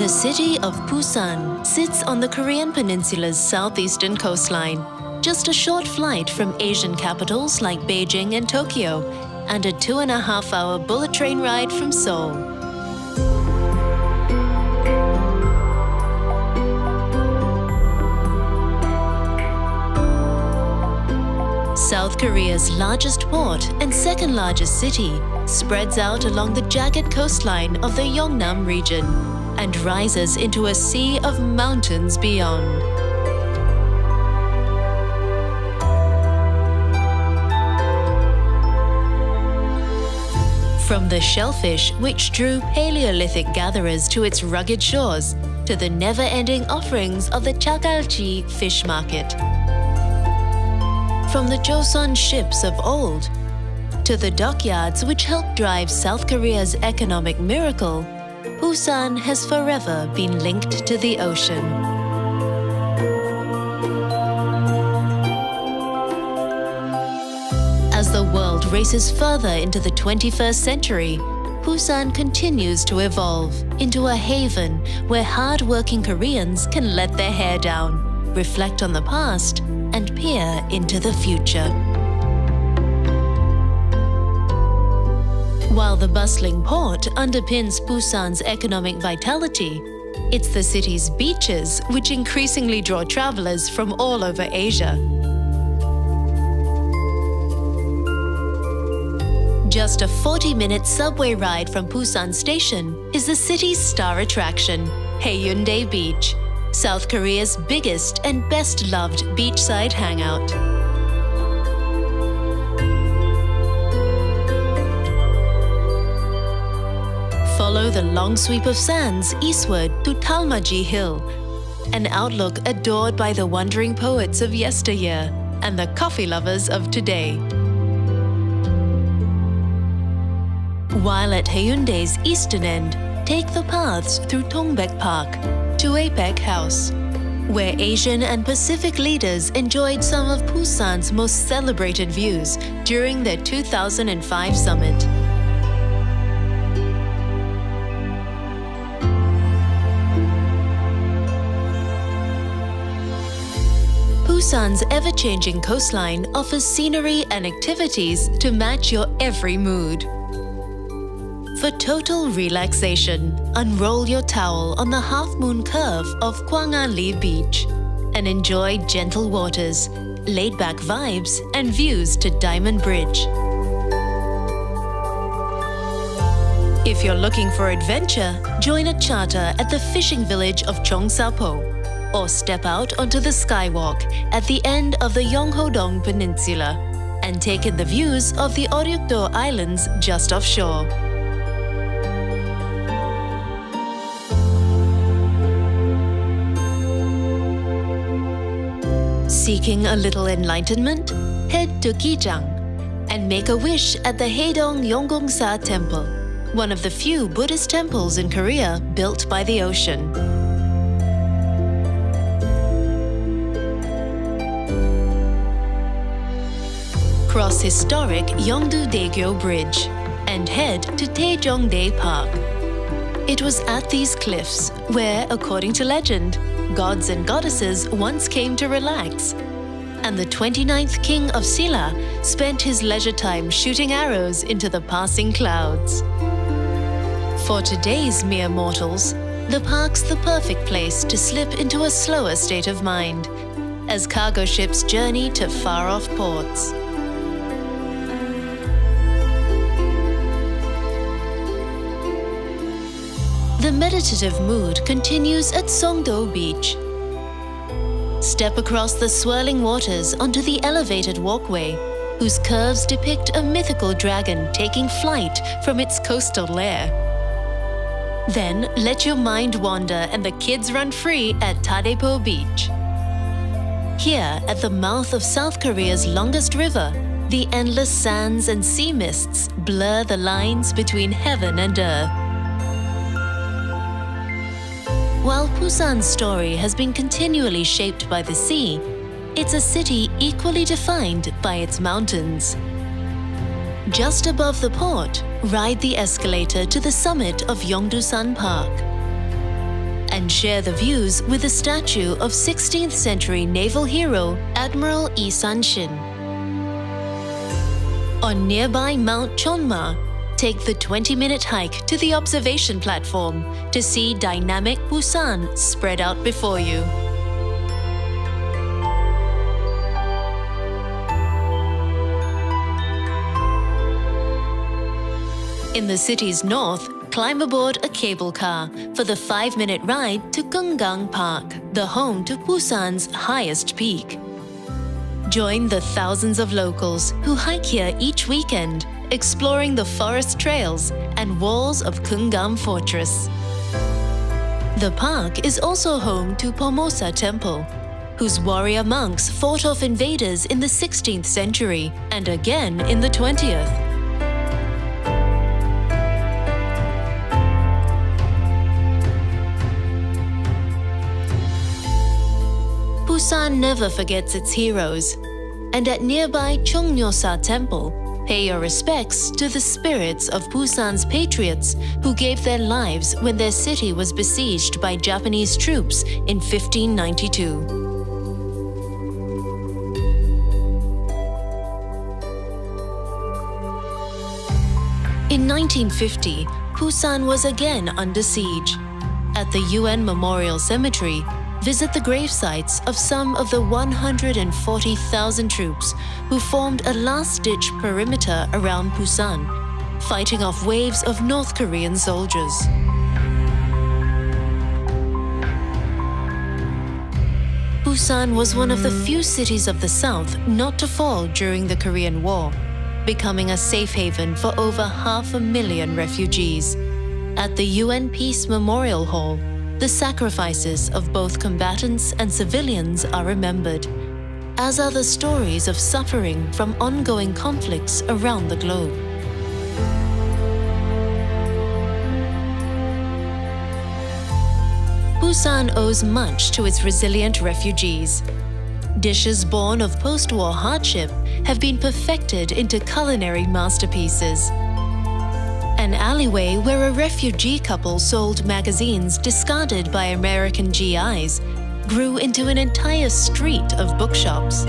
The city of Busan sits on the Korean peninsula's southeastern coastline, just a short flight from Asian capitals like Beijing and Tokyo, and a 2.5-hour bullet train ride from Seoul. South Korea's largest port and second largest city spreads out along the jagged coastline of the Yeongnam region and rises into a sea of mountains beyond. From the shellfish which drew Paleolithic gatherers to its rugged shores, to the never-ending offerings of the Chagalji fish market. From the Joseon ships of old, to the dockyards which helped drive South Korea's economic miracle, Busan has forever been linked to the ocean. As the world races further into the 21st century, Busan continues to evolve into a haven where hard-working Koreans can let their hair down, reflect on the past, and peer into the future. While the bustling port underpins Busan's economic vitality, it's the city's beaches which increasingly draw travelers from all over Asia. Just a 40-minute subway ride from Busan Station is the city's star attraction, Haeundae Beach, South Korea's biggest and best-loved beachside hangout. Follow the long sweep of sands eastward to Dalmaji Hill, an outlook adored by the wandering poets of yesteryear and the coffee lovers of today. While at Haeundae's eastern end, take the paths through Dongbek Park to APEC House, where Asian and Pacific leaders enjoyed some of Busan's most celebrated views during their 2005 summit. Busan's ever-changing coastline offers scenery and activities to match your every mood. For total relaxation, unroll your towel on the half-moon curve of Gwanganli Beach and enjoy gentle waters, laid-back vibes, and views to Diamond Bridge. If you're looking for adventure, join a charter at the fishing village of Cheongsapo, or step out onto the skywalk at the end of the Yeongho-dong Peninsula and take in the views of the Oryukdo Islands just offshore. Seeking a little enlightenment? Head to Gijang and make a wish at the Haedong Yonggongsa Temple, one of the few Buddhist temples in Korea built by the ocean. Cross historic Yeongdo-daegyo Bridge and head to Taejongdae Park. It was at these cliffs where, according to legend, gods and goddesses once came to relax, and the 29th king of Silla spent his leisure time shooting arrows into the passing clouds. For today's mere mortals, the park's the perfect place to slip into a slower state of mind, as cargo ships journey to far-off ports. The meditative mood continues at Songdo Beach. Step across the swirling waters onto the elevated walkway, whose curves depict a mythical dragon taking flight from its coastal lair. Then let your mind wander and the kids run free at Tadepo Beach. Here, at the mouth of South Korea's longest river, the endless sands and sea mists blur the lines between heaven and earth. While Busan's story has been continually shaped by the sea, it's a city equally defined by its mountains. Just above the port, ride the escalator to the summit of Yeongdusan Park. and share the views with the statue of 16th century naval hero Admiral Yi San-shin. On nearby Mount Chonma, take the 20-minute hike to the observation platform to see dynamic Busan spread out before you. In the city's north, climb aboard a cable car for the 5-minute ride to Gunggang Park, the home to Busan's highest peak. Join the thousands of locals who hike here each weekend, exploring the forest trails and walls of Gunggang Fortress. The park is also home to Pomosa Temple, whose warrior monks fought off invaders in the 16th century and again in the 20th. Busan never forgets its heroes, and at nearby Cheongnyosa Temple, pay your respects to the spirits of Busan's patriots who gave their lives when their city was besieged by Japanese troops in 1592. In 1950, Busan was again under siege. At the UN Memorial Cemetery, visit the grave sites of some of the 140,000 troops who formed a last-ditch perimeter around Busan, fighting off waves of North Korean soldiers. Busan was one of the few cities of the south not to fall during the Korean War, becoming a safe haven for over 500,000 refugees. At the UN Peace Memorial Hall, the sacrifices of both combatants and civilians are remembered, as are the stories of suffering from ongoing conflicts around the globe. Busan owes much to its resilient refugees. Dishes born of post-war hardship have been perfected into culinary masterpieces. An alleyway where a refugee couple sold magazines discarded by American GIs grew into an entire street of bookshops.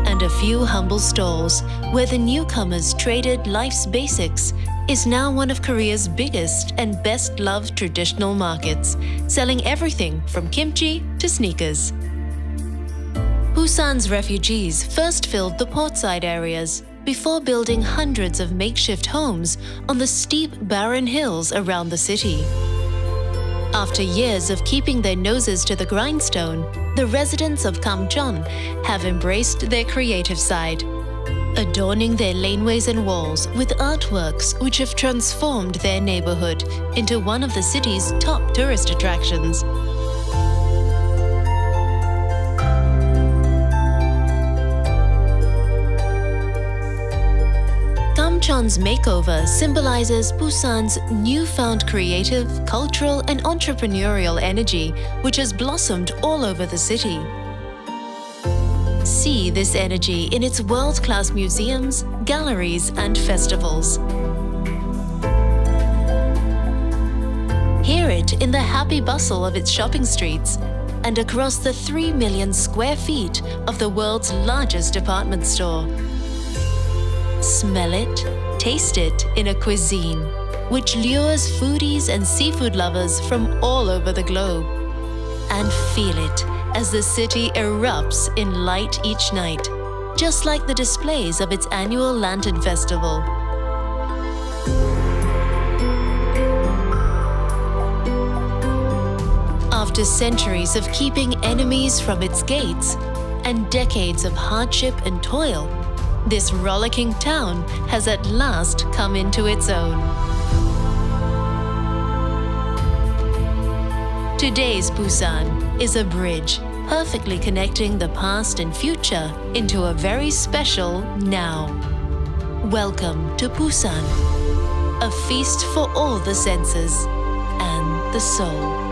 And a few humble stalls where the newcomers traded life's basics is now one of Korea's biggest and best-loved traditional markets, selling everything from kimchi to sneakers. Busan's refugees first filled the portside areas before building hundreds of makeshift homes on the steep, barren hills around the city. After years of keeping their noses to the grindstone, the residents of Kamcheon have embraced their creative side, adorning their laneways and walls with artworks which have transformed their neighborhood into one of the city's top tourist attractions. Kamcheon's makeover symbolizes Busan's newfound creative, cultural, and entrepreneurial energy, which has blossomed all over the city. See this energy in its world-class museums, galleries, and festivals. Hear it in the happy bustle of its shopping streets and across the 3 million square feet of the world's largest department store. Smell it, taste it in a cuisine which lures foodies and seafood lovers from all over the globe. And feel it as the city erupts in light each night, just like the displays of its annual Lantern Festival. After centuries of keeping enemies from its gates and decades of hardship and toil, this rollicking town has at last come into its own. Today's Busan is a bridge perfectly connecting the past and future into a very special now. Welcome to Busan, a feast for all the senses and the soul.